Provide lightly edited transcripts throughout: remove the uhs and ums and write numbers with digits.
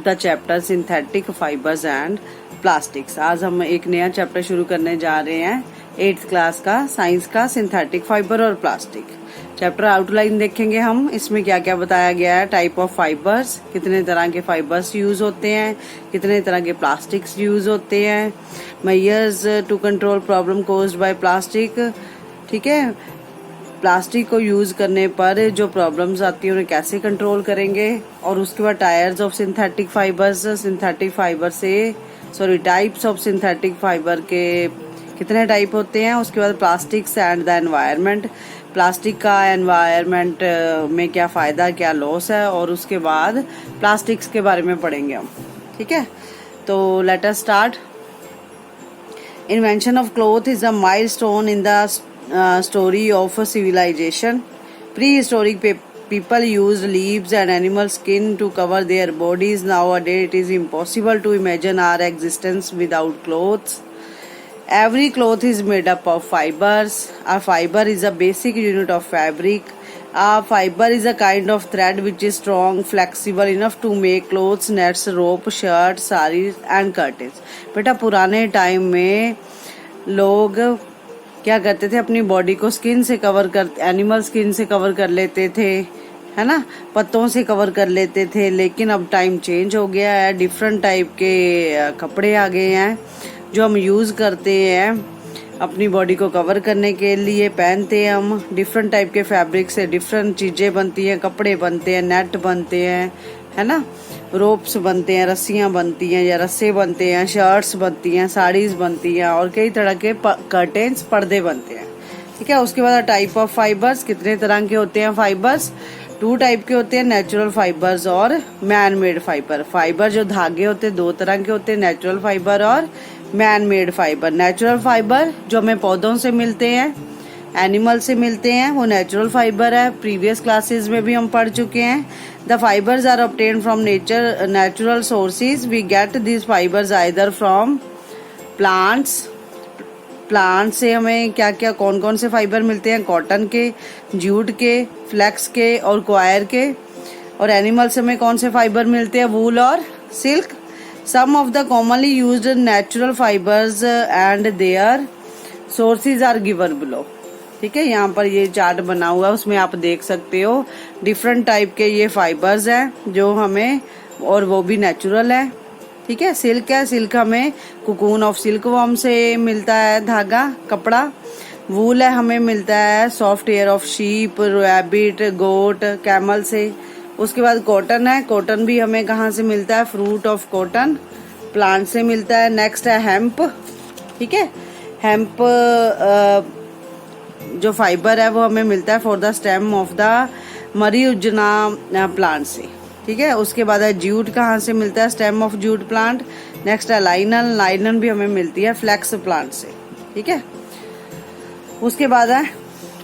The chapter synthetic fibres and plastics. आज हम एक नया चैप्टर शुरू करने जा रहे हैं 8th क्लास का, साइंस का, सिंथेटिक फाइबर और प्लास्टिक। चैप्टर आउटलाइन देखेंगे हम, इसमें क्या क्या बताया गया है। टाइप ऑफ फाइबर्स, कितने तरह के फाइबर्स यूज होते हैं, कितने तरह के प्लास्टिक्स यूज होते हैं। Measures to control problem caused by plastic, ठीक है, प्लास्टिक को यूज करने पर जो प्रॉब्लम्स आती है उन्हें कैसे कंट्रोल करेंगे। और उसके बाद tyres of synthetic fibres, synthetic fibre से टाइप्स ऑफ सिंथेटिक फाइबर के कितने टाइप होते हैं। उसके बाद plastics and the environment, plastic का एनवायरनमेंट में क्या फायदा क्या लॉस है। और उसके बाद प्लास्टिक्स के बारे में पढ़ेंगे हम, ठीक है। तो let us start. Invention of cloth is a milestone in the story of a civilization. Prehistoric people used leaves and animal skin to cover their bodies. Nowadays it is impossible to imagine our existence without clothes. Every cloth is made up of fibers. A fiber is a basic unit of fabric. A fiber is a kind of thread which is strong, flexible enough to make clothes, nets, rope, shirts, sarees and curtains. बेटा पुराने time में लोग क्या करते थे, अपनी body को skin से कवर कर, एनिमल स्किन से कवर कर लेते थे, है ना, पत्तों से कवर कर लेते थे। लेकिन अब टाइम चेंज हो गया है, डिफरेंट टाइप के कपड़े आ गए हैं जो हम यूज करते हैं अपनी बॉडी को कवर करने के लिए, पहनते हैं हम। डिफरेंट टाइप के फैब्रिक से डिफरेंट चीजें बनती हैं, कपड़े बनते हैं, नेट बनते हैं, है ना, रोप्स बनते हैं, रस्सियां बनती हैं या रस्से बनते हैं, शर्ट्स बनती हैं, साड़ीज बनती हैं और कई तरह के कर्टेन्स, पर्दे बनते हैं, ठीक है। उसके बाद टाइप ऑफ फाइबर्स, कितने तरह के होते हैं फाइबर्स। 2 टाइप के होते हैं, नेचुरल फाइबर्स और मैन मेड फाइबर। फाइबर जो धागे होते हैं 2 तरह के होते हैं, नेचुरल फाइबर और man made fibre. Natural fibre जो हमें पौधों से मिलते हैं, एनिमल से मिलते हैं, वो नेचुरल फाइबर है। प्रीवियस क्लासेस में भी हम पढ़ चुके हैं। The fibres are obtained from nature, natural sources. We get this fibres either from plants. Plant से हमें क्या क्या कौन कौन से फाइबर मिलते हैं, कॉटन के, जूट के, फ्लेक्स के और क्वायर के। और एनिमल से हमें कौन से फाइबर मिलते हैं, वूल और silk. Some of the commonly used natural fibres and their sources are given below, ठीक है। यहाँ पर ये चार्ट बना हुआ है, उसमें आप देख सकते हो डिफरेंट टाइप के ये फाइबर्स हैं जो हमें, और वो भी नेचुरल है, ठीक है। सिल्क है, सिल्क हमें कुकून ऑफ सिल्क वर्म से मिलता है धागा, कपड़ा। वूल है, हमें मिलता है soft hair of sheep, rabbit, goat, camel से। उसके बाद कॉटन है, कॉटन भी हमें कहाँ से मिलता है, फ्रूट ऑफ कॉटन, प्लांट से मिलता है। नेक्स्ट है हेम्प, ठीक है। हेम्प जो फाइबर है वो हमें मिलता है for the stem of the marijuana plant से, ठीक है। उसके बाद है जूट, कहाँ से मिलता है, stem of jute plant. Next है लाइनन, लाइनन भी हमें मिलती है फ्लेक्स प्लांट से, ठीक है। उसके बाद है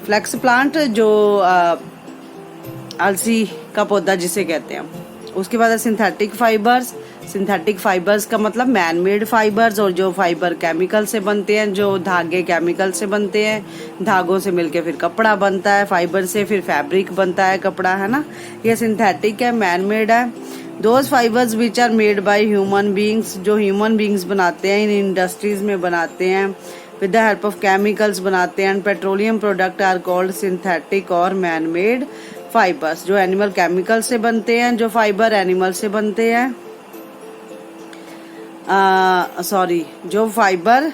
फ्लेक्स प्लांट जो अलसी का पौधा जिसे कहते हैं। उसके बाद है सिंथेटिक फाइबर्स। सिंथेटिक फाइबर्स का मतलब मैन मेड फाइबर्स, और जो फाइबर केमिकल से बनते हैं, जो धागे केमिकल से बनते हैं, धागों से मिलके फिर कपड़ा बनता है, फाइबर से फिर फैब्रिक बनता है, कपड़ा, है ना। ये सिंथेटिक है, मैन मेड है। Those fibres which are made by human beings, जो ह्यूमन बींग्स बनाते हैं, इन इंडस्ट्रीज में बनाते हैं, with the help of chemicals बनाते हैं। Petroleum product are called synthetic और मैन मेड फाइबर्स। जो एनिमल केमिकल से बनते हैं, जो फाइबर एनिमल से बनते हैं, जो fibre,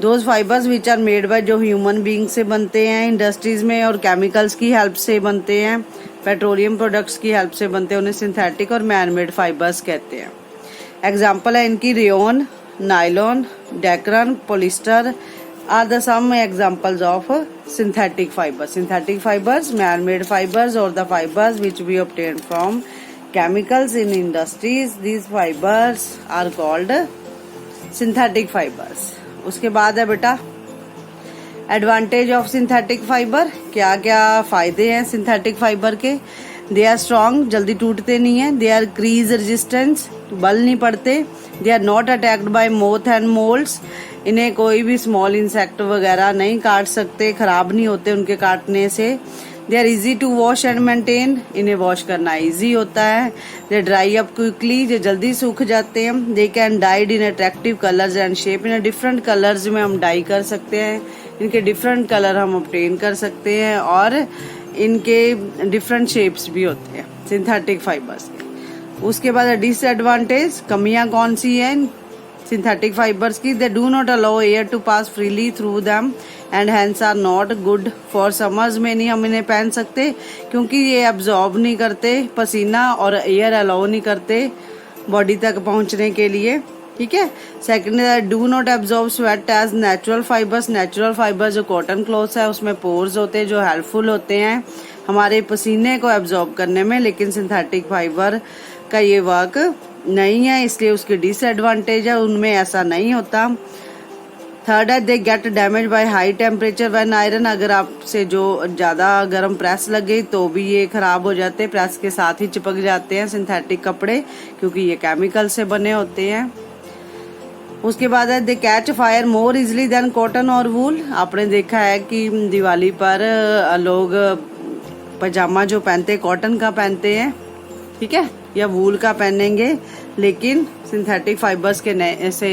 those fibres which are made by, जो ह्यूमन बींग से बनते हैं इंडस्ट्रीज में और केमिकल्स की हेल्प से बनते हैं, पेट्रोलियम प्रोडक्ट्स की हेल्प से बनते हैं, उन्हें सिंथेटिक और मैन मेड फाइबर्स कहते हैं। एग्जाम्पल है इनकी rayon, nylon, dacron, polyester are the some examples of synthetic fibres. Synthetic fibres, man made fibres और the fibres which we obtain from chemicals in industries, these fibers are called synthetic fibers. उसके बाद है बेटा advantage of synthetic fibre. क्या क्या फायदे हैं synthetic fibre के। दे आर स्ट्रॉन्ग, जल्दी टूटते नहीं है। दे आर क्रीज रेजिस्टेंस, बल नहीं पड़ते। They are not attacked by moth and moulds, इन्हें कोई भी स्मॉल इंसेक्ट वगैरह नहीं काट सकते, खराब नहीं होते उनके काटने से। They are easy to wash and maintain, इन्हें वॉश करना इजी होता है। दे ड्राई अप क्विकली, ये जल्दी सूख जाते हैं। They can died in attractive colours and shape, इन्हें डिफरेंट कलर्स में हम डाई कर सकते हैं, इनके डिफरेंट कलर हम ऑब्टेन कर सकते हैं और इनके डिफरेंट शेप्स भी होते हैं सिंथेटिक फाइबर्स के। उसके बाद डिसएडवांटेज, कमियां कौन सी हैं सिंथेटिक फाइबर्स की? They do not allow air to pass freely through them and hence are not good for summers में नहीं हम इन्हें पहन सकते क्योंकि ये एब्जॉर्ब नहीं करते पसीना और एयर अलाउ नहीं करते बॉडी तक पहुंचने के लिए, ठीक है। Second, do not absorb sweat as natural fibres, natural fibre जो कॉटन क्लॉथ्स है उसमें पोर्स होते हैं जो हेल्पफुल होते हैं हमारे पसीने को एब्जॉर्ब करने में, लेकिन सिंथेटिक फाइबर का ये वर्क नहीं है, इसलिए उसकी डिसएडवांटेज है, उनमें ऐसा नहीं होता। थर्ड है, they get damage by high temperature when iron, अगर आपसे जो ज़्यादा गर्म प्रेस लगे तो भी ये खराब हो जाते हैं, प्रेस के साथ ही चिपक जाते हैं सिंथेटिक कपड़े क्योंकि ये केमिकल से बने होते हैं। उसके बाद है, they catch fire more easily than cotton और वूल, आपने देखा है कि दिवाली पर लोग पजामा जो पहनते हैं कॉटन का पहनते हैं, ठीक है, या वूल का पहनेंगे, लेकिन सिंथेटिक फाइबर्स के नए से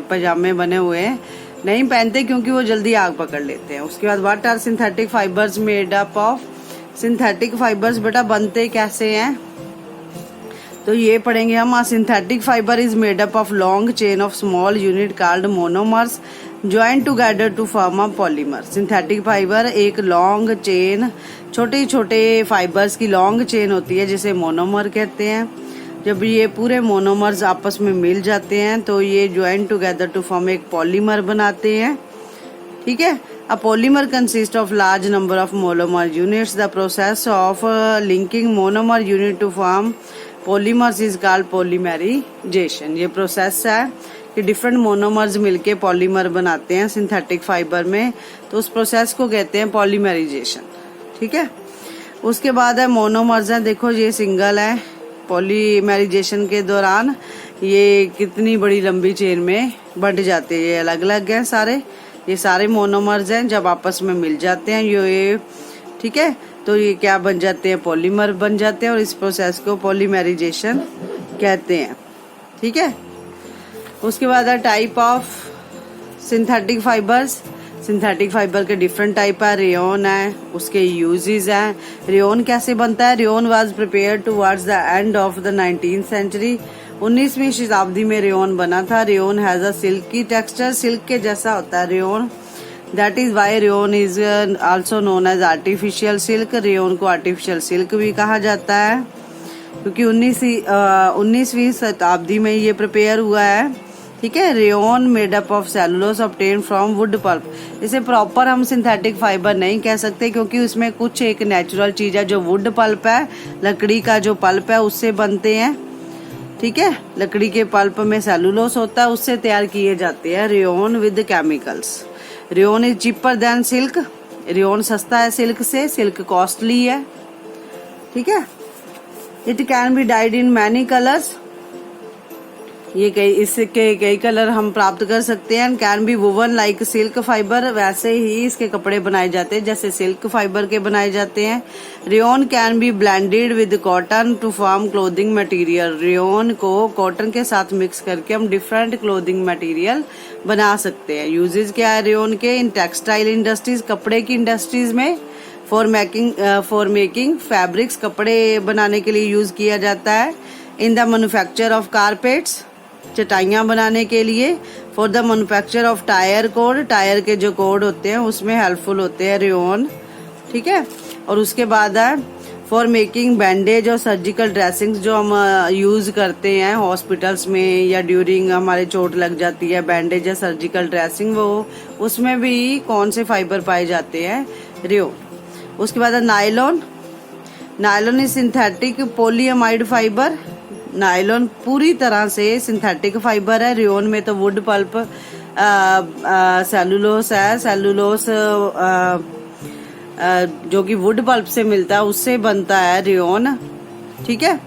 पजामे बने हुए हैं नहीं पहनते क्योंकि वो जल्दी आग पकड़ लेते हैं। उसके बाद what are synthetic fibres made up of, synthetic fibres बेटा बनते कैसे हैं तो ये पढ़ेंगे हम। Synthetic fibre is made up of long chain of small unit called monomers join together to form a polymer. Synthetic fibre एक लॉन्ग चेन, छोटे छोटे फाइबर्स की लॉन्ग चेन होती है जिसे मोनोमर कहते हैं। जब ये पूरे मोनोमर्स आपस में मिल जाते हैं तो ये ज्वाइन टुगेदर टू फॉर्म एक पॉलीमर बनाते हैं, ठीक है। A polymer consist of large number of monomer units, the process of linking monomer unit to form polymers is called polymerisation. ये प्रोसेस है कि डिफरेंट मोनोमर्स मिलके पॉलीमर बनाते हैं सिंथेटिक फाइबर में, तो उस प्रोसेस को कहते हैं पॉलीमराइजेशन, ठीक है। उसके बाद है मोनोमर्स हैं, देखो ये सिंगल है, पॉलीमराइजेशन के दौरान ये कितनी बड़ी लंबी चेन में बढ़ जाते हैं, ये अलग अलग हैं सारे, ये सारे मोनोमर्स हैं जब आपस में मिल जाते हैं ये, ठीक है, तो ये क्या बन जाते हैं, पॉलीमर बन जाते हैं और इस प्रोसेस को पॉलीमराइजेशन कहते हैं, ठीक है। उसके बाद है type of synthetic fibres, synthetic fibre के डिफरेंट टाइप है, रेयन है, उसके यूजेस हैं। रेयन कैसे बनता है? Rayon was prepared towards the end of the 19th century, 19वीं शताब्दी में रेयन बना था। Rayon has a silky texture, silk के जैसा होता है rayon, that is why rayon is also known as artificial silk. Rayon को आर्टिफिशियल सिल्क भी कहा जाता है क्योंकि 19वीं शताब्दी में ये प्रिपेयर हुआ है, ठीक है। Rayon made up of cellulose obtain from wood pulp, इसे प्रॉपर हम सिंथेटिक फाइबर नहीं कह सकते क्योंकि उसमें कुछ एक नेचुरल चीज है जो वुड पल्प है, लकड़ी का जो पल्प है उससे बनते हैं, ठीक है। लकड़ी के पल्प में सेलुलोज होता है, उससे तैयार किए जाते हैं rayon with chemicals. Rayon is cheaper than silk, rayon सस्ता है सिल्क से, सिल्क कॉस्टली है, ठीक है। It can be died in many colours, ये इसके कई कलर हम प्राप्त कर सकते हैं। Can be woven like silk fibre, वैसे ही इसके कपड़े बनाए जाते हैं जैसे सिल्क फाइबर के बनाए जाते हैं। Rayon can be blended with cotton to form clothing material, rayon को कॉटन के साथ मिक्स करके हम डिफरेंट क्लोथिंग मटेरियल बना सकते हैं। यूजेस क्या है रेयन के? इन टेक्सटाइल इंडस्ट्रीज, कपड़े की इंडस्ट्रीज में, फॉर मेकिंग फैब्रिक्स, कपड़े बनाने के लिए यूज किया जाता है। In the manufacture of carpets, चटाइयाँ बनाने के लिए। For the manufacture of tyre cord, tyre के जो कोड होते हैं उसमें हेल्पफुल होते हैं रेयन, ठीक है। और उसके बाद है फॉर मेकिंग बैंडेज और सर्जिकल ड्रेसिंग्स, जो हम यूज करते हैं हॉस्पिटल्स में या ड्यूरिंग हमारे चोट लग जाती है, बैंडेज या सर्जिकल ड्रेसिंग, वो उसमें भी कौन से फाइबर पाए जाते हैं? रेयन। उसके बाद है nylon, nylon is synthetic polyamide fibre, nylon पूरी तरह से सिंथेटिक फाइबर है। रेयन में तो वुड पल्प सेलुलोस है, सेलुलोस जो कि वुड पल्प से मिलता है उससे बनता है रेयन, ठीक है।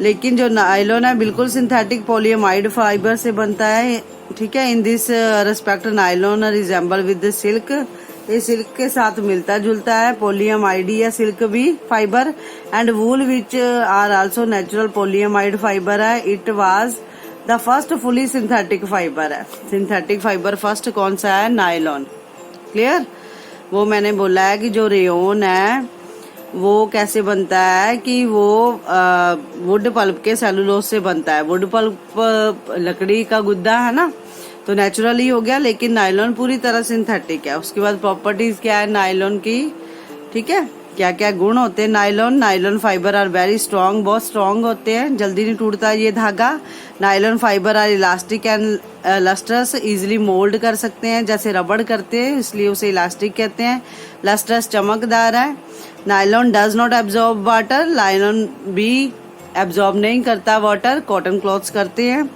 लेकिन जो नायलॉन है बिल्कुल सिंथेटिक पॉलीअमाइड फाइबर से बनता है, ठीक है। In this respect nylon resemble with silk, ये सिल्क के साथ मिलता जुलता है। पोलियमाइड या सिल्क भी fibre and wool which are also natural polyamide fibre है। It was the first fully synthetic fibre है। सिंथेटिक फाइबर फर्स्ट कौन सा है? नायलॉन। क्लियर? वो मैंने बोला है कि जो रेयोन है वो कैसे बनता है कि वो वुड पल्प के सेलुलोज से बनता है। वुड पल्प लकड़ी का गुद्दा है ना, तो नेचुरली हो गया, लेकिन नायलॉन पूरी तरह सिंथेटिक है। उसके बाद प्रॉपर्टीज क्या है नायलॉन की, ठीक है, क्या क्या गुण होते हैं nylon. Nylon fibre are very strong, बहुत स्ट्रॉन्ग होते हैं, जल्दी नहीं टूटता ये धागा। Nylon fibre are elastic and lustrous, easily mould कर सकते हैं जैसे रबड़ करते हैं, इसलिए उसे इलास्टिक कहते हैं। लस्ट्रस चमकदार है। Nylon does not absorb water, nylon भी एब्जॉर्ब नहीं करता वाटर, कॉटन क्लॉथ्स करते हैं।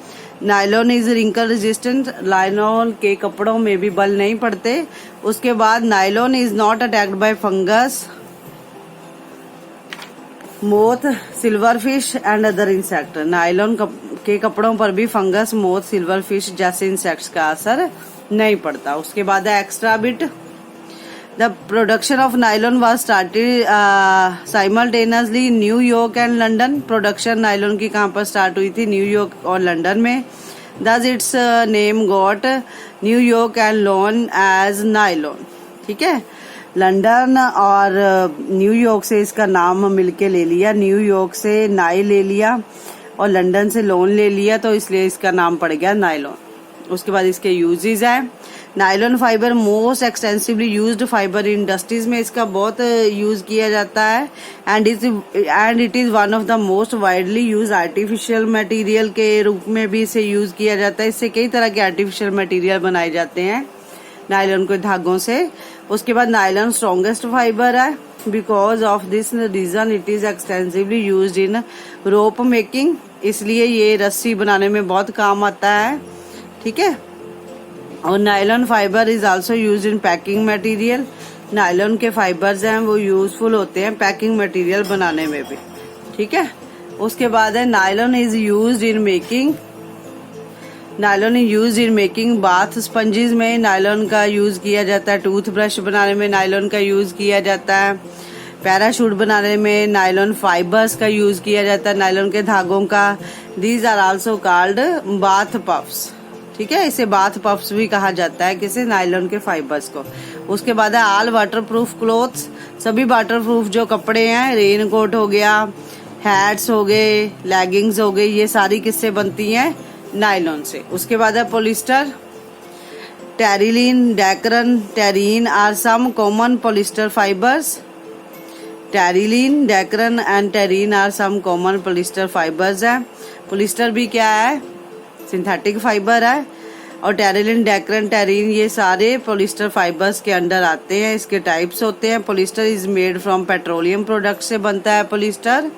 Nylon is wrinkle resistant, nylon के कपड़ों में भी बल नहीं पड़ते। उसके बाद nylon is not attacked by fungus, moth, silver fish and other insect. Nylon के कपड़ों पर भी फंगस, मोथ, सिल्वर फिश जैसे इंसेक्ट्स का असर नहीं पड़ता। उसके बाद है extra bit. The production of nylon was started simultaneously in New York and London. Production nylon की कहाँ पर स्टार्ट हुई थी? न्यूयॉर्क और लंदन में। Thus its name got New York and lon as nylon. ठीक है, लंदन और न्यूयॉर्क से इसका नाम मिलके ले लिया। न्यूयॉर्क से नाई ले लिया और लंदन से लोन ले लिया, तो इसलिए इसका नाम पड़ गया नायलॉन। उसके बाद इसके यूजेस है। Nylon fibre most extensively used fibre industries में इसका बहुत यूज किया जाता है। And it is one of the most widely use artificial material के रूप में भी इसे यूज किया जाता है। इससे कई तरह के आर्टिफिशियल मटेरियल बनाए जाते हैं नायलॉन के धागों से। उसके बाद नायलॉन स्ट्रॉन्गेस्ट फाइबर है। Because of this reason it is extensively used in rope making, इसलिए ये रस्सी बनाने में बहुत काम आता है। ठीक है, और nylon fibre is also used in packing material. Nylon के फाइबर्स हैं वो यूजफुल होते हैं पैकिंग मटेरियल बनाने में भी। ठीक है, उसके बाद है nylon is used in making, nylon is used in making bath sponges में नायलॉन का यूज किया जाता है। टूथ ब्रश बनाने में नायलॉन का यूज किया जाता है। पैराशूट बनाने में नायलॉन फाइबर्स का यूज किया जाता है, नायलॉन के धागों का। These are also called bath puffs. ठीक है, इसे बाथ पफ्स भी कहा जाता है, किसे? नायलॉन के फाइबर्स को। उसके बाद है ऑल वाटर प्रूफ क्लोथ्स, सभी वाटर प्रूफ जो कपड़े हैं, रेन कोट हो गया, हैट्स हो गए, लेगिंग्स हो गई, ये सारी किससे बनती हैं? नायलॉन से। उसके बाद है polyester, terylene, dacron, terene are some common polyester fibres. Terylene, dacron and terene are some common polyester fibres है। पॉलिस्टर भी क्या है? सिंथेटिक फाइबर है। और टेरिलीन, डेकरन, टेरीन ये सारे पॉलिस्टर फाइबर्स के अंडर आते हैं। इसके टाइप्स होते हैं। Polyester is made from petroleum product से बनता है पॉलिस्टर।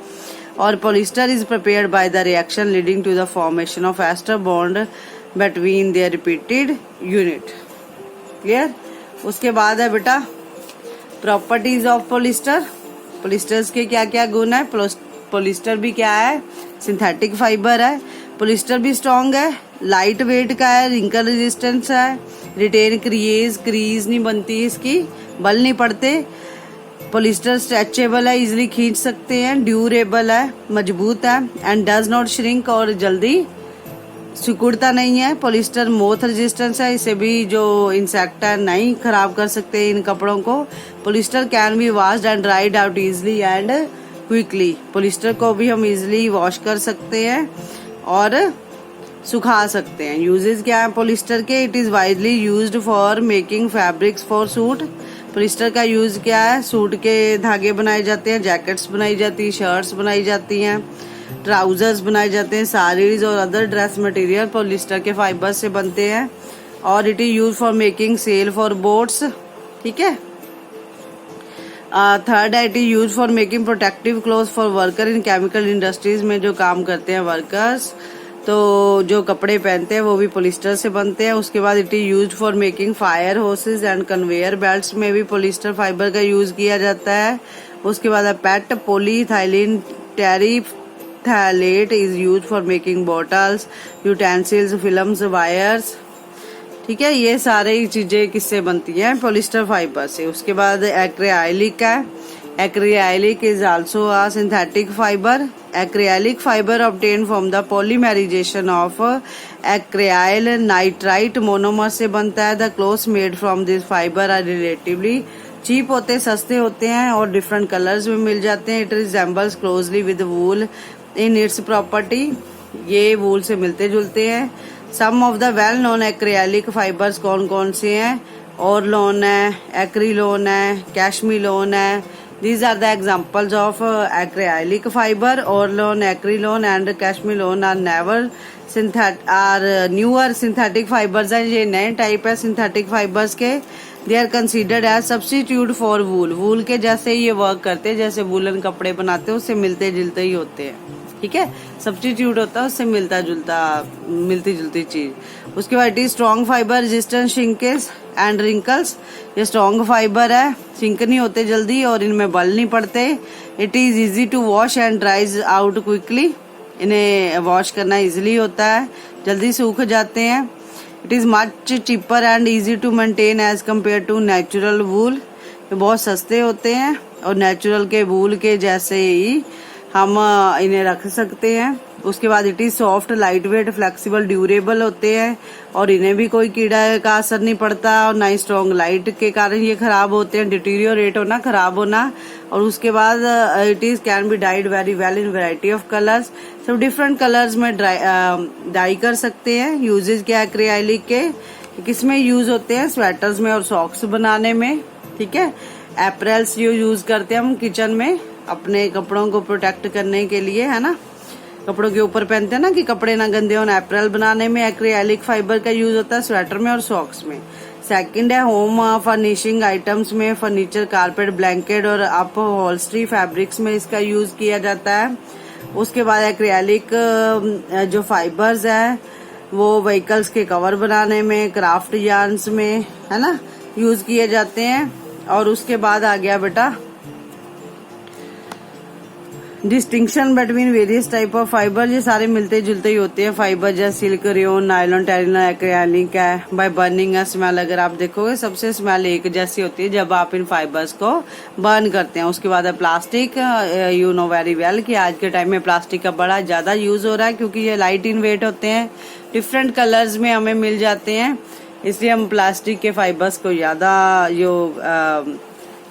और polyester is prepared by the reaction leading to the formation of ester bond between their repeated unit. Clear? उसके बाद है बेटा प्रॉपर्टीज ऑफ पॉलिस्टर। पॉलिस्टर्स के क्या क्या गुण है? पॉलिस्टर भी क्या है? सिंथेटिक फाइबर है। पॉलिस्टर भी स्ट्रॉन्ग है, लाइट वेट का है, रिंकल रेजिस्टेंस है, रिटेन क्रीज नहीं बनती इसकी, बल नहीं पड़ते। पॉलिस्टर स्ट्रेचेबल है, इजिली खींच सकते हैं, ड्यूरेबल है, मजबूत है, एंड डज नॉट श्रिंक, और जल्दी सिकुड़ता नहीं है। पॉलिस्टर मोथ रेजिस्टेंस है, इसे भी जो इंसेक्ट है नहीं खराब कर सकते इन कपड़ों को। Polyester can be washed and dried out easily and quickly, polyester को भी हम इजिली वॉश कर सकते हैं और सुखा सकते हैं। यूजेस क्या है पॉलिस्टर के? It is widely used for making fabrics for suit. Polyester का यूज क्या है? सूट के धागे बनाए जाते हैं, जैकेट्स बनाई जाती हैं, शर्ट्स बनाई जाती हैं, ट्राउजर्स बनाए जाते हैं, साड़ीज और अदर ड्रेस मटेरियल पॉलिस्टर के फाइबर से बनते हैं। और it is use for making sail for boats. ठीक है, थर्ड है it is use for making protective cloth for worker in chemical industries में जो काम करते हैं वर्कर्स, तो जो कपड़े पहनते हैं वो भी पॉलिस्टर से बनते हैं। उसके बाद it is use for making fire hoses and conveyor belts में भी पॉलिस्टर फाइबर का यूज किया जाता है। उसके बाद PET polyethylene terephthalate is use for making bottles, utensils, films, wires. ठीक है, ये सारे चीजें किससे बनती हैं? पॉलिस्टर फाइबर से। उसके बाद एक्रेलिक है। Acrylic is also a synthetic fibre. Acrylic fibre obtain from the polymerisation of acrylonitrile monomer से बनता है। The clothes made from this fibre are relatively cheap होते हैं, सस्ते होते हैं और डिफरेंट कलर्स में मिल जाते हैं। It resembles closely with wool in its property. ये वूल से मिलते जुलते हैं। Some of the well known acrylic fibres कौन कौन से हैं? ऑरलोन है, एक्रीलोन है, कैशमीलोन है। These are the examples of acrylic fibre. Orlon, Acrilan and Cashmilon are newer synthetic fibres हैं। ये नए टाइप है सिंथेटिक फाइबर्स के। They are considered as substitute for wool. Wool के जैसे ये वर्क करते हैं, जैसे वूलन कपड़े बनाते हैं उससे मिलते जुलते ही होते हैं। ठीक है, सब्स्टिट्यूट होता है उससे मिलती जुलती चीज। उसके बाद it is strong fibre resistant shrinkage and wrinkles. ये स्ट्रॉन्ग फाइबर है, श्रिंक नहीं होते जल्दी और इनमें बल नहीं पड़ते। It is easy to wash and dries out quickly. इन्हें वॉश करना इजीली होता है, जल्दी सूख जाते हैं। It is much cheaper and easy to maintain as compare to natural wool. ये बहुत सस्ते होते हैं और नेचुरल के वूल के जैसे ही हम इन्हें रख सकते हैं। उसके बाद it is soft, light weight, flexible, durable होते हैं और इन्हें भी कोई कीड़ा का असर नहीं पड़ता और ना ही स्ट्रॉन्ग लाइट के कारण ये खराब होते हैं, डिटीरियोरेट होना, खराब होना। और उसके बाद it is can be died very well in variety of colours. सब डिफरेंट कलर्स में डाई कर सकते हैं। यूजेज क्या है एक्रेलिक के? किसमें यूज होते हैं? स्वेटर्स में और सॉक्स बनाने में। ठीक है, एप्रल्स जो यूज करते हैं हम किचन में अपने कपड़ों को प्रोटेक्ट करने के लिए, है ना, कपड़ों के ऊपर पहनते हैं ना कि कपड़े ना गंदे हो। एप्रल बनाने में एक्रेलिक फाइबर का यूज होता है, स्वेटर में और सॉक्स में। सेकंड है होम फर्निशिंग आइटम्स में, फर्नीचर, कारपेट, ब्लैंकेट और अप होल्स्ट्री फैब्रिक्स में इसका यूज किया जाता है। उसके बाद एक्रेलिक जो फाइबर्स है वो व्हीकल्स के कवर बनाने में, क्राफ्ट यार्न्स में, है ना, यूज किए जाते हैं। और उसके बाद आ गया बेटा distinction between various type of fibre. ये सारे मिलते जुलते ही होते हैं फाइबर, जैसे सिल्क, रेयन, नायलॉन, टेरिन, एक्रेलिक है। बाय बर्निंग है स्मेल, अगर आप देखोगे सबसे स्मेल एक जैसी होती है जब आप इन फाइबर्स को बर्न करते हैं। उसके बाद है plastic. You know very well कि आज के टाइम में प्लास्टिक का बड़ा ज्यादा यूज हो रहा है क्योंकि ये लाइट इन वेट होते हैं, डिफरेंट कलर्स में हमें मिल जाते हैं, इसलिए हम प्लास्टिक के फाइबर्स को ज्यादा जो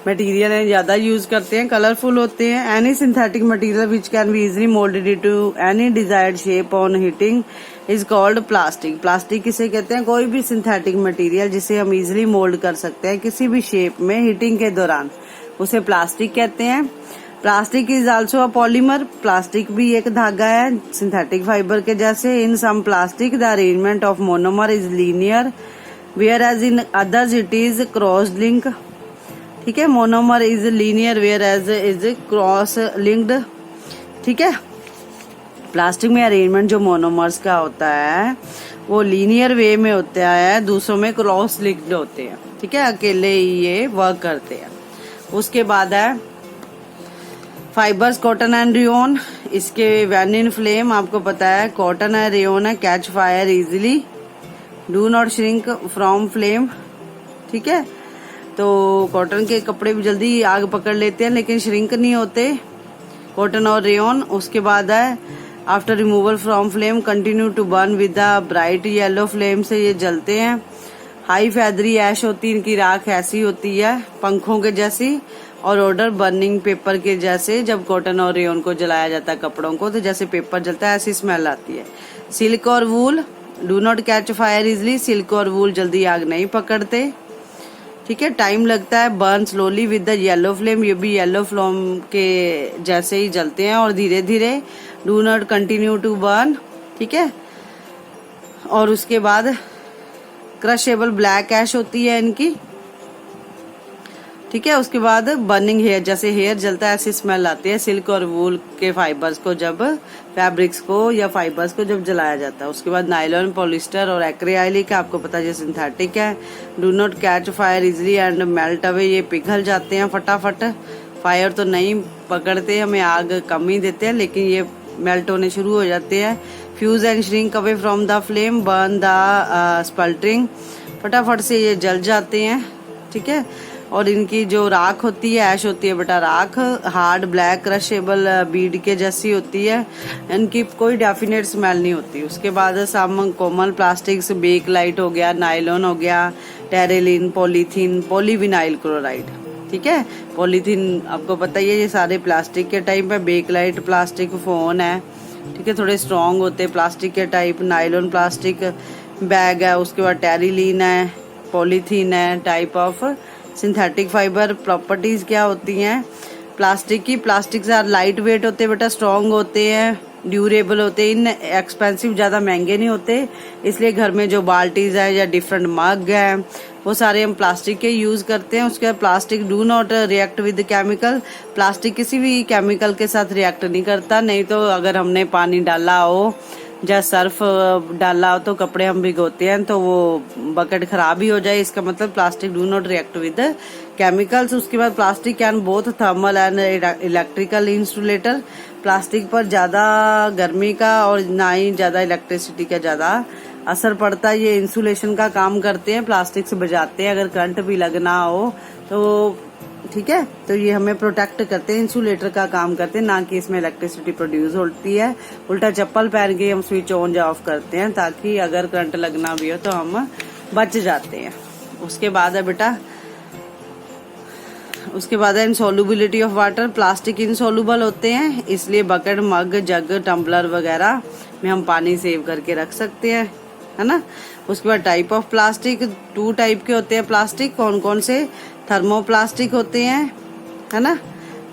मटेरियल है ज्यादा यूज करते हैं, कलरफुल होते हैं। Any synthetic material which can be easily moulded into any desired shape on heating is called plastic. Plastic किसे कहते हैं? कोई भी सिंथेटिक मटेरियल जिसे हम इजिली मोल्ड कर सकते हैं किसी भी शेप में हीटिंग के दौरान, उसे प्लास्टिक कहते हैं। Plastic is also a polymer. Plastic भी एक धागा है सिंथेटिक फाइबर के जैसे। In some plastic the arrangement of monomer is linear whereas in others it is cross link. ठीक है, monomer is linear whereas is cross linked. ठीक है, प्लास्टिक में अरेंजमेंट जो मोनोमर्स का होता है वो लीनियर वे में होता है, दूसरों में क्रॉस लिंक्ड होते हैं। ठीक है, अकेले ही ये वर्क करते हैं। उसके बाद है फाइबर्स, कॉटन एंड रेयन। इसके वैन इन फ्लेम आपको पता है, कॉटन है, रेयन है, catch fire easily, do not shrink from flame. ठीक है, तो कॉटन के कपड़े भी जल्दी आग पकड़ लेते हैं लेकिन श्रिंक नहीं होते, कॉटन और रेयन। उसके बाद है after removal from flame continue to burn with the bright yellow flame से ये जलते हैं। हाई फैदरी ऐश होती है, इनकी राख ऐसी होती है पंखों के जैसी, और ऑर्डर बर्निंग पेपर के जैसे। जब कॉटन और रेयन को जलाया जाता है कपड़ों को तो जैसे पेपर जलता है ऐसी स्मेल आती है। सिल्क और wool do not catch fire easily. Silk और वूल जल्दी आग नहीं पकड़ते। ठीक है, टाइम लगता है। Burn slowly with the yellow flame. ये भी येलो फ्लेम के जैसे ही जलते हैं और धीरे धीरे। Do not continue to burn. ठीक है, और उसके बाद क्रशेबल ब्लैक ऐश होती है इनकी। ठीक है, उसके बाद बर्निंग हेयर, जैसे हेयर जलता है ऐसी स्मेल आती है सिल्क और वूल के फाइबर्स को जब फैब्रिक्स को या फाइबर्स को जब जलाया जाता है। उसके बाद नायलॉन, पॉलिस्टर और एक्रेलिक आपको पता है ये सिंथेटिक है। Do not catch fire easily and melt away. ये पिघल जाते हैं फटाफट, फायर तो नहीं पकड़ते, हमें आग कम ही देते हैं लेकिन ये मेल्ट होने शुरू हो जाते हैं। Fuse and shrink away from the flame, burn the spluttering. फटाफट से ये जल जाते हैं, ठीक है। और इनकी जो राख होती है, ऐश होती है बेटा राख, हार्ड ब्लैक क्रशेबल बीड के जैसी होती है, इनकी कोई डेफिनेट स्मेल नहीं होती। उसके बाद some common plastics, bakelite हो गया, नायलॉन हो गया, टेरेलिन, पॉलीथीन, पॉलीविनाइल क्लोराइड, ठीक है। पॉलीथीन आपको पता ही है, ये सारे प्लास्टिक के टाइप है। बेक लाइट प्लास्टिक फोन है, ठीक है, थोड़े स्ट्रॉन्ग होते हैं प्लास्टिक के टाइप। नायलॉन प्लास्टिक बैग है। उसके बाद टेरिलीन है, पॉलीथीन है, type of synthetic fibre. Properties क्या होती हैं प्लास्टिक की? प्लास्टिक से लाइट वेट होते हैं बेटा, स्ट्रॉन्ग होते हैं, ड्यूरेबल होते हैं, इन एक्सपेंसिव, ज़्यादा महंगे नहीं होते। इसलिए घर में जो बाल्टीज है या डिफरेंट मग है वो सारे हम प्लास्टिक के यूज़ करते हैं। उसके बाद plastic do not react with chemical, plastic किसी भी केमिकल के साथ रिएक्ट नहीं करता। नहीं तो अगर हमने पानी डाला हो या सर्फ डाला हो तो कपड़े हम भिगोते हैं तो वो बकेट खराब ही हो जाए, इसका मतलब plastic do not react with chemicals. उसके बाद plastic can both thermal and electrical insulator, plastic पर ज़्यादा गर्मी का और ना ही ज़्यादा इलेक्ट्रिसिटी का ज़्यादा असर पड़ता है। ये इंसुलेशन का काम करते हैं, प्लास्टिक से बचाते हैं अगर करंट भी लगना हो तो, ठीक है। तो ये हमें प्रोटेक्ट करते हैं, इंसुलेटर का काम करते हैं, ना कि इसमें इलेक्ट्रिसिटी प्रोड्यूस होती है। उल्टा चप्पल पहन के हम स्विच ऑन या ऑफ करते हैं ताकि अगर करंट लगना भी हो तो हम बच जाते हैं। उसके बाद है बेटा, उसके बाद है इनसॉल्युबिलिटी ऑफ वाटर, प्लास्टिक इनसॉल्युबल होते हैं, इसलिए बकेट, मग, जग, टम्बलर वगैरह में हम पानी सेव करके रख सकते हैं, है ना। उसके बाद टाइप ऑफ प्लास्टिक, 2 टाइप के होते हैं प्लास्टिक। कौन कौन से? थर्मोप्लास्टिक होते हैं, है ना,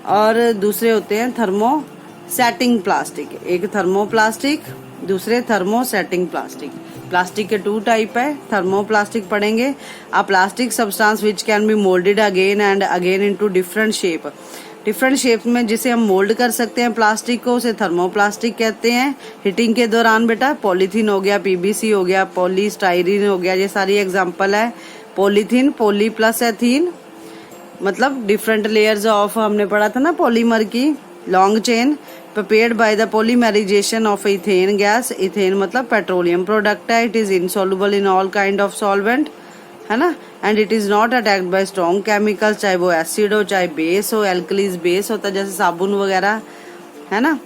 और दूसरे होते हैं थर्मोसेटिंग प्लास्टिक। एक थर्मोप्लास्टिक, दूसरे थर्मोसेटिंग प्लास्टिक। प्लास्टिक के 2 टाइप है। थर्मोप्लास्टिक पढ़ेंगे। अ plastic substance which can be moulded again and again into different shape, different shape में जिसे हम मोल्ड कर सकते हैं प्लास्टिक को, उसे थर्मोप्लास्टिक कहते हैं। हीटिंग के दौरान बेटा पॉलीथीन हो गया, पीबीसी हो गया, पॉलीस्टाइरीन हो गया, ये सारी एग्जांपल है। पॉलीथीन, पॉली प्लस एथीन, मतलब डिफरेंट लेयर्स ऑफ, हमने पढ़ा था ना पॉलीमर की, long chain, prepared by the polymerisation of ethane gas. Ethane मतलब पेट्रोलियम प्रोडक्ट है। It is insoluble in all kind of solvent, है ना, and it is not attacked by strong chemicals, चाहे वो एसिड हो चाहे बेस हो। एल्कलीज बेस होता है जैसे साबुन वगैरह, है ना।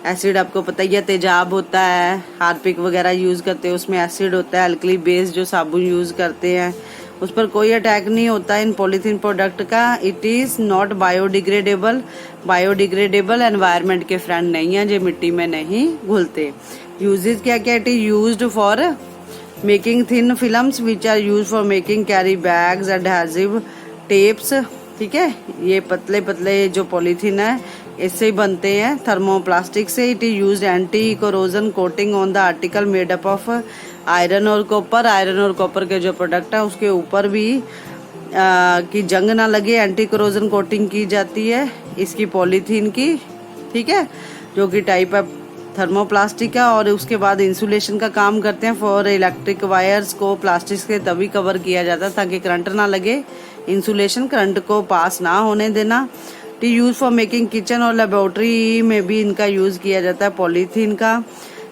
एसिड आपको पता ही है, तेजाब होता है, हार्पिक वगैरह यूज करते हैं उसमें एसिड होता है। एल्कली बेस जो साबुन यूज करते हैं उस पर कोई अटैक नहीं होता इन पॉलीथीन प्रोडक्ट का। It is not biodegradable, biodegradable environment के फ्रेंड नहीं है, जो मिट्टी में नहीं घुलते। यूजेज क्या क्या? It is used for making thin films which are use for making carry bags, adhesive tapes, ठीक है। ये पतले पतले जो पॉलीथीन है इससे ही बनते हैं, थर्मोप्लास्टिक से। It is used anti corrosion coating on the article made up of iron और कॉपर। आयरन और कॉपर के जो प्रोडक्ट है उसके ऊपर भी कि जंग ना लगे, एंटी कोरोजन कोटिंग की जाती है इसकी पॉलीथीन की, ठीक है, जो कि टाइप है थर्मोप्लास्टिक है। और उसके बाद इंसुलेशन का काम करते हैं। फॉर इलेक्ट्रिक वायर्स को प्लास्टिक से तभी कवर किया जाता है ताकि करंट ना लगे, इंसुलेशन, करंट को पास ना होने देना। To use for making kitchen और लेबोरेटरी में भी इनका यूज किया जाता है पॉलीथीन का।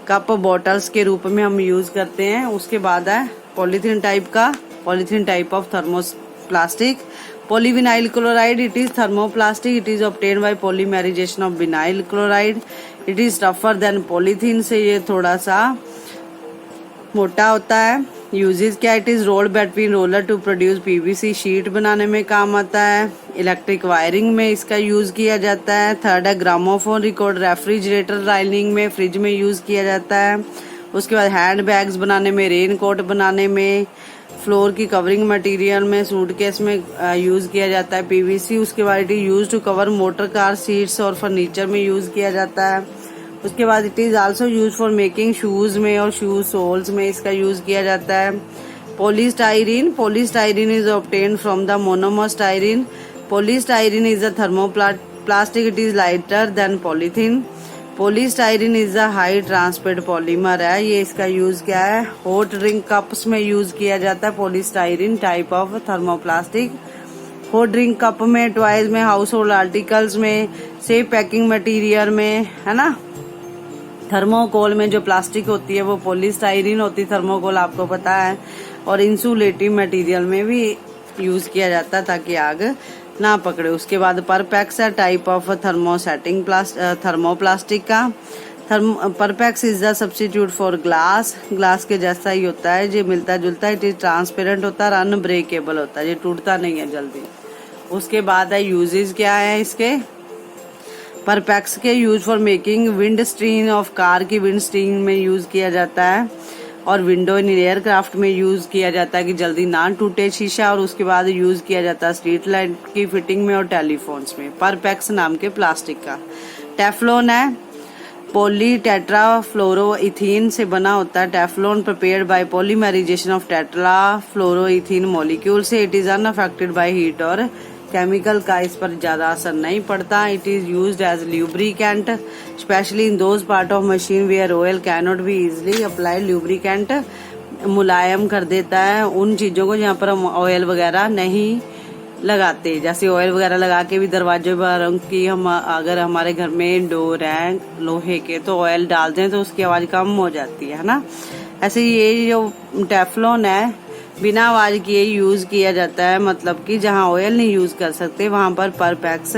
कप बॉटल्स के रूप में हम यूज करते हैं। उसके बाद है पॉलीथीन टाइप का, polythene type of thermoplastic. Polyvinyl chloride, it is thermoplastic, it is obtained by polymerisation of vinyl chloride. It is tougher than polythene, से ये थोड़ा सा मोटा होता है। यूजेस क्या? It is rolled between roller to produce PVC, sheet बनाने में काम आता है। इलेक्ट्रिक वायरिंग में इसका यूज किया जाता है। थर्ड है ग्रामोफोन रिकॉर्ड, रेफ्रिजरेटर लाइनिंग में, फ्रिज में यूज किया जाता है। उसके बाद हैंड बैग्स बनाने में, रेन कोट बनाने में, फ्लोर की कवरिंग मटेरियल में, सूटकेस में यूज किया जाता है पीवीसी। उसके बाद it is use to cover motor car seats और फर्नीचर में यूज किया जाता है। उसके बाद it is also use for making shoes में और शूज सोल्स में इसका यूज किया जाता है। Polystyrene, polystyrene is obtained from the monomer styrene. Polystyrene is a thermoplastic, it is lighter than polythene. Polystyrene is a high transparent polymer है। ये इसका यूज क्या है? हॉट ड्रिंक कप्स में यूज किया जाता है polystyrene type of thermoplastic. Hot drink cup में, टॉयज में, हाउस होल्ड आर्टिकल्स में, सेफ पैकिंग मटेरियल में, है ना। थर्मोकोल में जो प्लास्टिक होती है वो पॉलीस्टाइरीन होती है, थर्मोकोल आपको पता है। और इंसुलेटिव मटेरियल में भी यूज़ किया जाता है ताकि आग ना पकड़े। उसके बाद परपैक्स है टाइप ऑफ थर्मोप्लास्टिक का। Perspex is the substitute for glass. Glass के जैसा ही होता है, जो मिलता जुलता है। इट इज ट्रांसपेरेंट होता है और अनब्रेकेबल होता है, ये टूटता नहीं है जल्दी। उसके बाद है यूजेस क्या है इसके। परपैक्स के use for making wind screen of car की विंड स्क्रीन में यूज किया जाता है और विंडो इन एयरक्राफ्ट में यूज किया जाता है कि जल्दी ना टूटे शीशा। और उसके बाद यूज किया जाता है स्ट्रीट लाइट की फिटिंग में और टेलीफोन्स में। परपैक्स नाम के प्लास्टिक का। टेफ्लॉन है पॉली टेट्राफ्लोरोइथीन से बना होता है। Teflon prepared by polymerisation of tetrafluoroethene molecule से। It is unaffected by heat और केमिकल का इस पर ज्यादा असर नहीं पड़ता। It is used as lubricant specially in those part of machine where oil cannot be easily applied. Lubricant मुलायम कर देता है उन चीजों को जहाँ पर हम ऑयल वगैरह नहीं लगाते। जैसे ऑयल वगैरह लगा के भी दरवाजे पर की हम अगर हमारे घर में डोर है लोहे के तो ऑयल डालते हैं तो उसकी आवाज कम हो जाती है ना। ऐसे ये जो टेफ्लॉन है बिना आवाज किए यूज किया जाता है, मतलब कि जहाँ ऑयल नहीं यूज कर सकते वहां पर परपैक्स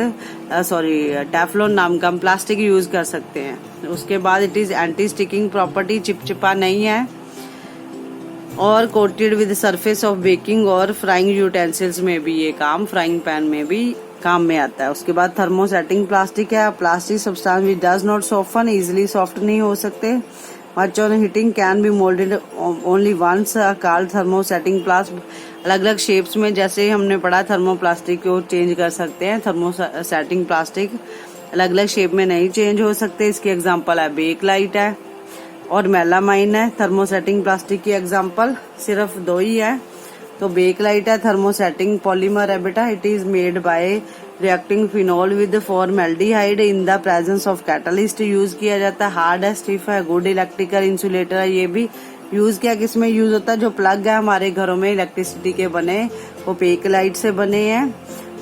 टेफ्लॉन नाम का प्लास्टिक यूज कर सकते हैं। उसके बाद it is anti sticking property, चिपचिपा नहीं है और coated with surface of baking और फ्राइंग यूटेंसिल्स में भी ये काम, फ्राइंग पैन में भी काम में आता है। उसके बाद थर्मोसेटिंग प्लास्टिक है plastic substance which does not soften, easily soft नहीं हो सकते। Much on heating can be moulded only once called thermosetting plastic. अलग अलग शेप्स में जैसे हमने पढ़ा थर्मोप्लास्टिक को चेंज कर सकते हैं। थर्मोसेटिंग प्लास्टिक अलग अलग शेप में नहीं चेंज हो सकते। इसकी एग्जांपल है बेक लाइट है और मेलामाइन है। थर्मोसेटिंग प्लास्टिक की एग्जांपल सिर्फ दो ही है। तो बेक लाइट है थर्मोसेटिंग पॉलीमर है बेटा। It is made by reacting phenol with formaldehyde in the presence of catalyst use किया जाता है। हार्ड है, स्टिफ है, गुड इलेक्ट्रिकल इंसुलेटर है। ये भी यूज किया किस में यूज होता है, जो प्लग है हमारे घरों में इलेक्ट्रिसिटी के बने वो बेक लाइट से बने हैं।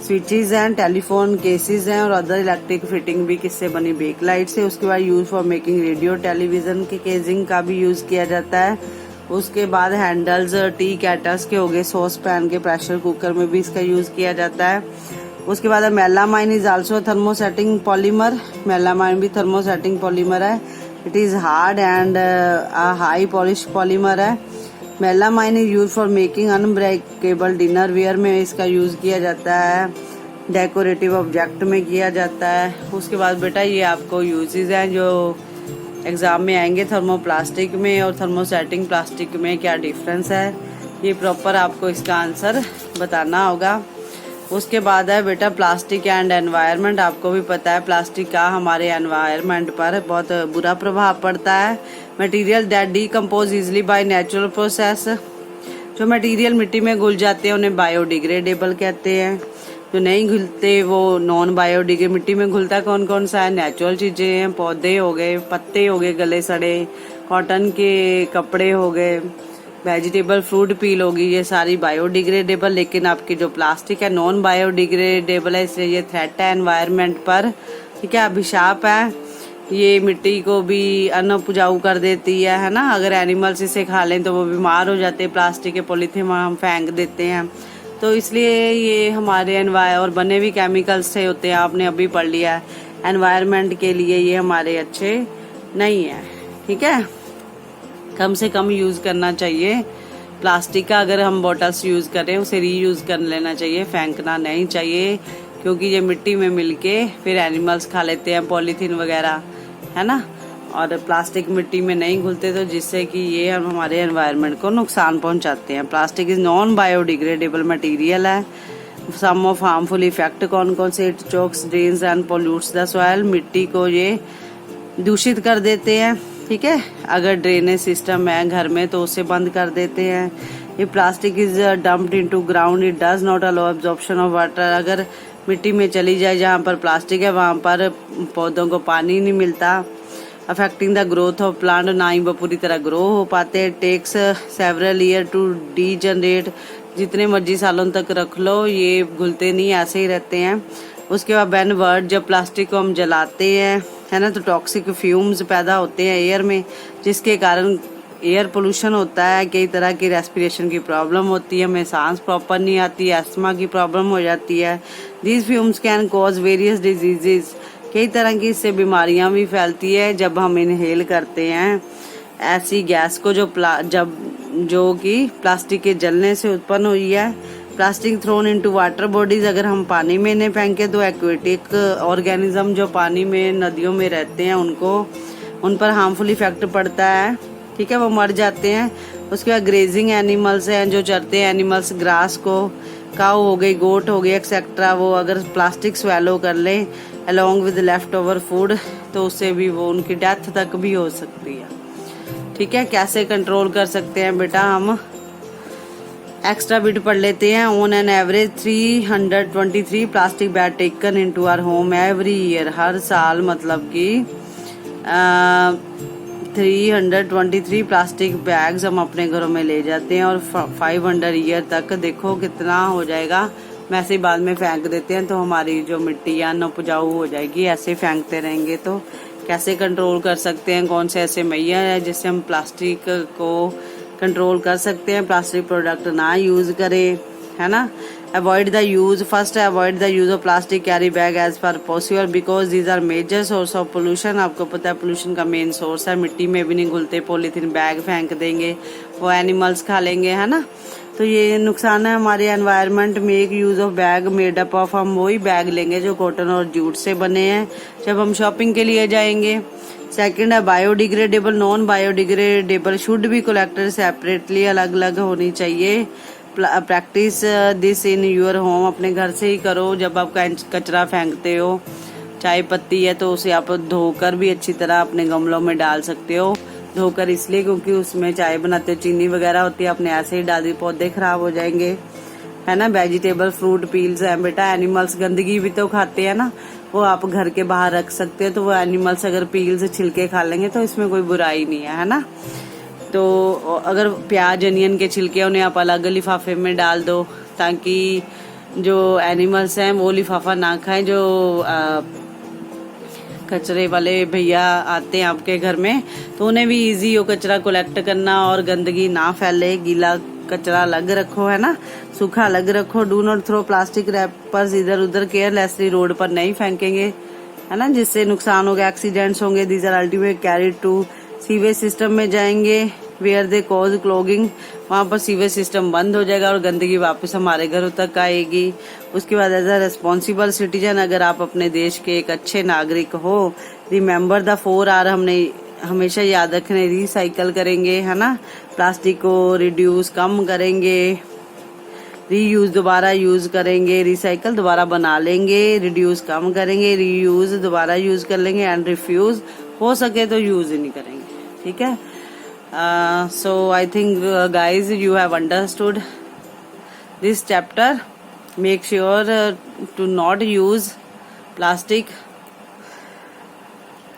स्विचेस हैं, टेलीफोन केसेस हैं और अदर इलेक्ट्रिक फिटिंग भी किससे बनी, बेक लाइट से। उसके बाद use for making radio television के केजिंग का भी यूज किया जाता है। उसके बाद हैंडल्स टी कैटल्स के हो गए, सॉस पैन के, प्रेशर कुकर में भी इसका यूज किया जाता है। उसके बाद melamine is also thermosetting polymer. Melamine भी थर्मोसेटिंग पॉलीमर है। It is hard and high polish polymer है। Melamine is use for making unbreakable dinnerware में इसका यूज किया जाता है। डेकोरेटिव ऑब्जेक्ट में किया जाता है। उसके बाद बेटा ये आपको यूजेस हैं जो एग्जाम में आएंगे। थर्मोप्लास्टिक में और थर्मोसेटिंग प्लास्टिक में क्या डिफरेंस है, ये प्रॉपर आपको इसका आंसर बताना होगा। उसके बाद है बेटा प्लास्टिक एंड एनवायरनमेंट। आपको भी पता है प्लास्टिक का हमारे एनवायरनमेंट पर बहुत बुरा प्रभाव पड़ता है। Material that decompose easily by natural process. जो मटेरियल मिट्टी में घुल जाते हैं उन्हें बायोडिग्रेडेबल कहते हैं। जो नहीं घुलते वो नॉन बायोडिग्रेडेबल। मिट्टी में घुलता कौन कौन सा है, नेचुरल चीजें हैं, पौधे हो गए, पत्ते हो गए गले सड़े, कॉटन के कपड़े हो गए, वेजिटेबल फ्रूट पील होगी, ये सारी बायोडिग्रेडेबल। लेकिन आपकी जो प्लास्टिक है नॉन बायोडिग्रेडेबल है, इसलिए ये थ्रेट है एनवायरनमेंट पर, ठीक है, अभिशाप है। ये मिट्टी को भी अनउपजाऊ कर देती है ना। अगर एनिमल्स इसे खा लें तो वो बीमार हो जाते हैं। प्लास्टिक के पॉलीथीन हम फेंक देते हैं, तो इसलिए ये हमारे और बने भी केमिकल्स से होते हैं, आपने अभी पढ़ लिया है। एनवायरनमेंट के लिए ये हमारे अच्छे नहीं है, ठीक है। कम से कम यूज करना चाहिए प्लास्टिक का। अगर हम बॉटल्स यूज करें उसे रीयूज कर लेना चाहिए, फेंकना नहीं चाहिए, क्योंकि ये मिट्टी में मिलके फिर एनिमल्स खा लेते हैं पॉलीथीन वगैरह, है ना। और प्लास्टिक मिट्टी में नहीं घुलते तो जिससे कि ये हमारे एनवायरनमेंट को नुकसान पहुंचाते हैं। Plastic is non biodegradable material है। सम ऑफ हार्मफुल इफेक्ट कौन कौन से, it chokes, drains and pollutes the soil. मिट्टी को ये दूषित कर देते हैं, ठीक है। अगर ड्रेनेज सिस्टम है घर में तो उसे बंद कर देते हैं। ये plastic is dumped into ground, it does not allow absorption of water. अगर मिट्टी में चली जाए जहाँ पर प्लास्टिक है वहाँ पर पौधों को पानी नहीं मिलता। Affecting the growth of plant, ना ही वो पूरी तरह ग्रो हो पाते। Takes several year to degenerate, जितने मर्जी सालों तक रख लो ये घुलते नहीं, ऐसे ही रहते हैं। उसके बाद बैन वर्ड, जब प्लास्टिक को हम जलाते हैं, है ना, तो टॉक्सिक फ्यूम्स पैदा होते हैं एयर में, जिसके कारण एयर पोल्यूशन होता है, कई तरह की रेस्पिरेशन की प्रॉब्लम होती है, हमें सांस प्रॉपर नहीं आती, अस्थमा की प्रॉब्लम हो जाती है। These fumes can cause various diseases, कई तरह की इससे बीमारियां भी फैलती है जब हम इनहेल करते हैं ऐसी गैस को जो कि प्लास्टिक के जलने से उत्पन्न हुई है। Plastic throne into water bodies, अगर हम पानी में इन्हें फेंके तो एक्वेटिक ऑर्गेनिज्म जो पानी में नदियों में रहते हैं उन पर हार्मफुल इफेक्ट पड़ता है, ठीक है, वो मर जाते हैं। उसके बाद ग्रेजिंग एनिमल्स हैं जो चरते हैं एनिमल्स, ग्रास को, काऊ हो गई, गोट हो गई एक्सेट्रा, वो अगर प्लास्टिक स्वेलो कर लें along with left over food तो उससे भी वो उनकी डेथ तक भी हो सकती है, ठीक है। कैसे कंट्रोल कर सकते हैं बेटा, हम एक्स्ट्रा बिट पढ़ लेते हैं। On an average 323 plastic bag taken into our home every year, हर साल मतलब कि 323 प्लास्टिक बैग्स हम अपने घरों में ले जाते हैं और 500 ईयर तक देखो कितना हो जाएगा। हम ऐसे ही बाद में फेंक देते हैं तो हमारी जो मिट्टी या उपजाऊ हो जाएगी, ऐसे फेंकते रहेंगे तो कैसे कंट्रोल कर सकते हैं। कौन से ऐसे मेजर है जिससे हम प्लास्टिक को कंट्रोल कर सकते हैं, प्लास्टिक प्रोडक्ट ना यूज करें, है ना। Avoid the use, first avoid the use of plastic carry bag as per possible because these are major source of pollution. आपको पता है पोल्यूशन का मेन सोर्स है, मिट्टी में भी नहीं घुलते, पॉलीथीन बैग फेंक देंगे, वो एनिमल्स खा लेंगे, है ना। तो ये नुकसान है हमारे environment. Make use of bag made up of, हम वही बैग लेंगे जो कॉटन और जूट से बने हैं जब हम शॉपिंग के लिए जाएंगे। सेकंड है biodegradable, non biodegradable should be collected separately, अलग अलग होनी चाहिए। Practice this in your home, अपने घर से ही करो। जब आप कचरा फेंकते हो, चाय पत्ती है तो उसे आप धोकर भी अच्छी तरह अपने गमलों में डाल सकते हो। धोकर इसलिए क्योंकि उसमें चाय बनाते हो चीनी वगैरह होती है, अपने ऐसे ही डाल दी, पौधे खराब हो जाएंगे, है ना। वेजिटेबल फ्रूट पील्स है बेटा, एनिमल्स गंदगी भी तो खाते हैं ना, वो आप घर के बाहर रख सकते हो तो वो एनिमल्स अगर पील्स छिलके खा लेंगे तो इसमें कोई बुराई नहीं है ना। तो अगर प्याज अनियन के छिलके उन्हें आप अलग लिफाफे में डाल दो ताकि जो एनिमल्स हैं वो लिफाफा ना खाएं। जो कचरे वाले भैया आते हैं आपके घर में तो उन्हें भी इजी हो कचरा कलेक्ट करना और गंदगी ना फैले। गीला कचरा अलग रखो, है ना, सूखा अलग रखो। Do not throw plastic wrappers इधर उधर केयरलेसली, रोड पर नहीं फेंकेंगे, है ना, जिससे नुकसान होगा, एक्सीडेंट्स होंगे। These are ultimate carried to sewage system में जाएंगे वेयर दे कॉज क्लॉगिंग, वहाँ पर सीवेज सिस्टम बंद हो जाएगा और गंदगी वापस हमारे घरों तक आएगी। उसके बाद एज अ रेस्पॉन्सिबल सिटीजन, अगर आप अपने देश के एक अच्छे नागरिक हो, रिमेम्बर द 4R, हमने हमेशा याद रखने, रिसाइकल करेंगे, है ना, प्लास्टिक को रिड्यूस कम करेंगे, रीयूज दोबारा यूज करेंगे, रिसाइकल दोबारा बना लेंगे, रिड्यूस कम करेंगे, रीयूज दोबारा यूज कर लेंगे एंड रिफ्यूज हो सके तो यूज ही नहीं करेंगे, ठीक है। So I think guys you have understood this chapter. Make sure to not use plastic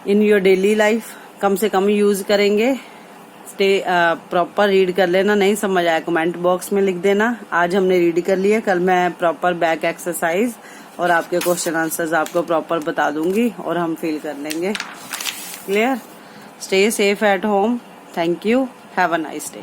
in your daily life. कम से कम यूज करेंगे। प्रॉपर रीड कर लेना, नहीं समझ आया कमेंट बॉक्स में लिख देना। आज हमने रीड कर लिया, कल मैं प्रॉपर बैक एक्सरसाइज और आपके क्वेश्चन आंसर्स आपको प्रॉपर बता दूंगी और हम फिल कर लेंगे। Clear? Stay safe at home. Thank you. Have a nice day.